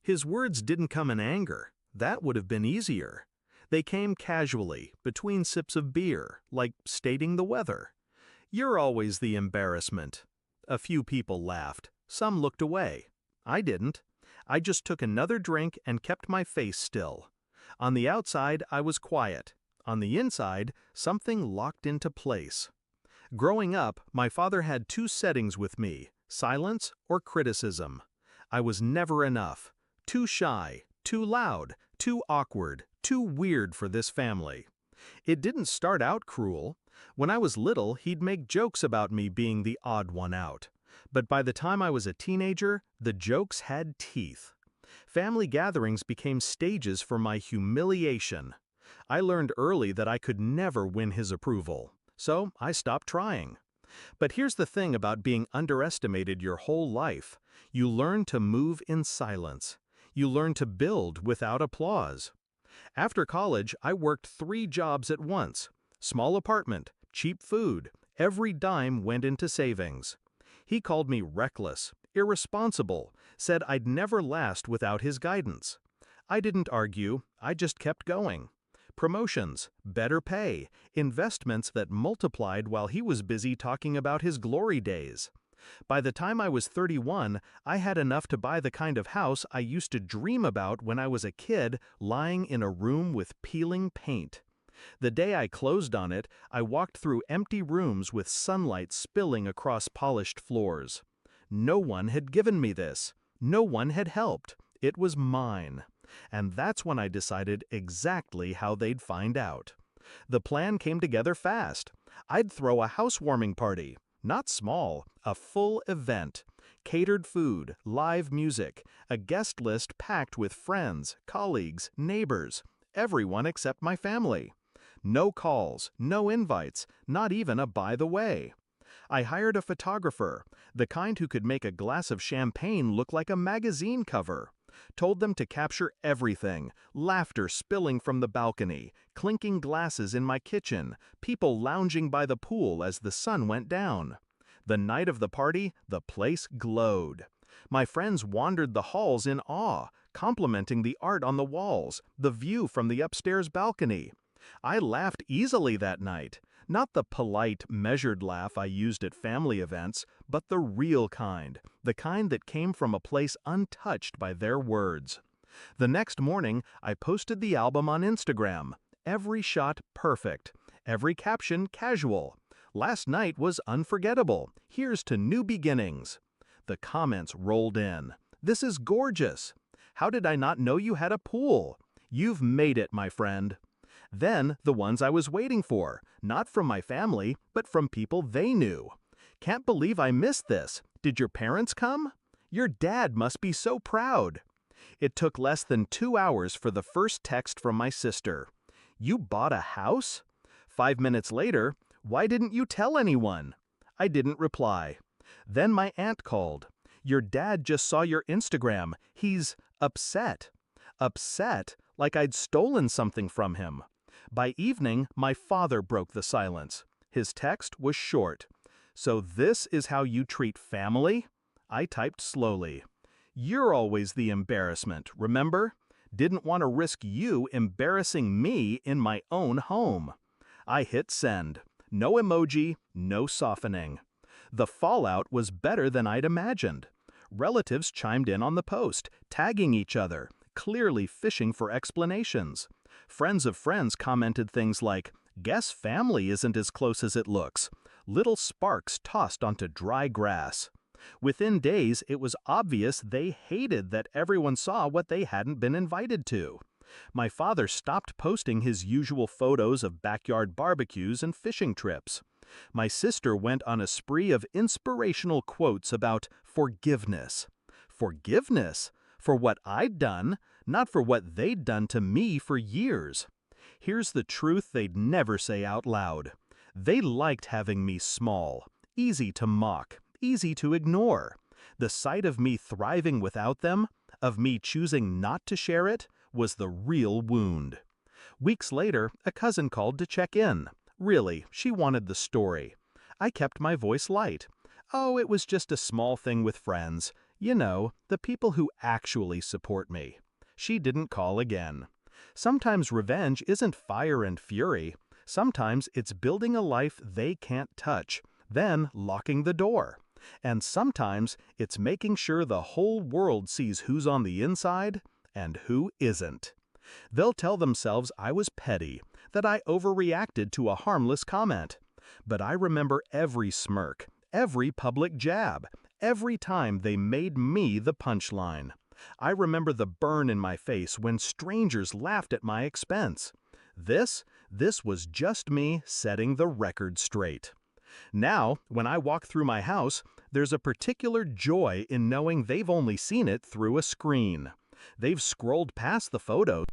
His words didn't come in anger. That would have been easier. They came casually, between sips of beer, like stating the weather. "You're always the embarrassment." A few people laughed. Some looked away. I didn't. I just took another drink and kept my face still. On the outside, I was quiet. On the inside, something locked into place. Growing up, my father had two settings with me: silence or criticism. I was never enough. Too shy, too loud, too awkward, too weird for this family. It didn't start out cruel. When I was little, he'd make jokes about me being the odd one out. But by the time I was a teenager, the jokes had teeth. Family gatherings became stages for my humiliation. I learned early that I could never win his approval, so I stopped trying. But here's the thing about being underestimated your whole life. You learn to move in silence. You learn to build without applause. After college, I worked 3 jobs at once. Small apartment, cheap food, every dime went into savings. He called me reckless, irresponsible, said I'd never last without his guidance. I didn't argue, I just kept going. Promotions, better pay, investments that multiplied while he was busy talking about his glory days. By the time I was 31, I had enough to buy the kind of house I used to dream about when I was a kid, lying in a room with peeling paint. The day I closed on it, I walked through empty rooms with sunlight spilling across polished floors. No one had given me this. No one had helped. It was mine. And that's when I decided exactly how they'd find out. The plan came together fast. I'd throw a housewarming party. Not small, a full event. Catered food, live music, a guest list packed with friends, colleagues, neighbors, everyone except my family. No calls, no invites, not even a by the way. I hired a photographer, the kind who could make a glass of champagne look like a magazine cover. Told them to capture everything: laughter spilling from the balcony, clinking glasses in my kitchen, people lounging by the pool as the sun went down. The night of the party, the place glowed. My friends wandered the halls in awe, complimenting the art on the walls, the view from the upstairs balcony. I laughed easily that night. Not the polite, measured laugh I used at family events, but the real kind, the kind that came from a place untouched by their words. The next morning, I posted the album on Instagram. Every shot perfect. Every caption casual. "Last night was unforgettable. Here's to new beginnings." The comments rolled in. "This is gorgeous. How did I not know you had a pool? You've made it, my friend." Then the ones I was waiting for, not from my family, but from people they knew. "Can't believe I missed this. Did your parents come? Your dad must be so proud." It took less than 2 hours for the first text from my sister. "You bought a house?" 5 minutes later, "Why didn't you tell anyone?" I didn't reply. Then my aunt called. "Your dad just saw your Instagram. He's upset." Upset, like I'd stolen something from him. By evening, my father broke the silence. His text was short. "So this is how you treat family?" I typed slowly. "You're always the embarrassment, remember? Didn't want to risk you embarrassing me in my own home." I hit send. No emoji, no softening. The fallout was better than I'd imagined. Relatives chimed in on the post, tagging each other, clearly fishing for explanations. Friends of friends commented things like, "Guess family isn't as close as it looks." Little sparks tossed onto dry grass. Within days, it was obvious they hated that everyone saw what they hadn't been invited to. My father stopped posting his usual photos of backyard barbecues and fishing trips. My sister went on a spree of inspirational quotes about forgiveness. Forgiveness? For what I'd done, not for what they'd done to me for years. Here's the truth they'd never say out loud. They liked having me small, easy to mock, easy to ignore. The sight of me thriving without them, of me choosing not to share it, was the real wound. Weeks later, a cousin called to check in. Really, she wanted the story. I kept my voice light. "Oh, it was just a small thing with friends. You know, the people who actually support me. She didn't call again. Sometimes revenge isn't fire and fury. Sometimes it's building a life they can't touch, then locking the door. And sometimes it's making sure the whole world sees who's on the inside and who isn't. They'll tell themselves I was petty, that I overreacted to a harmless comment. But I remember every smirk, every public jab, every time they made me the punchline. I remember the burn in my face when strangers laughed at my expense. This was just me setting the record straight. Now, when I walk through my house, there's a particular joy in knowing they've only seen it through a screen. They've scrolled past the photos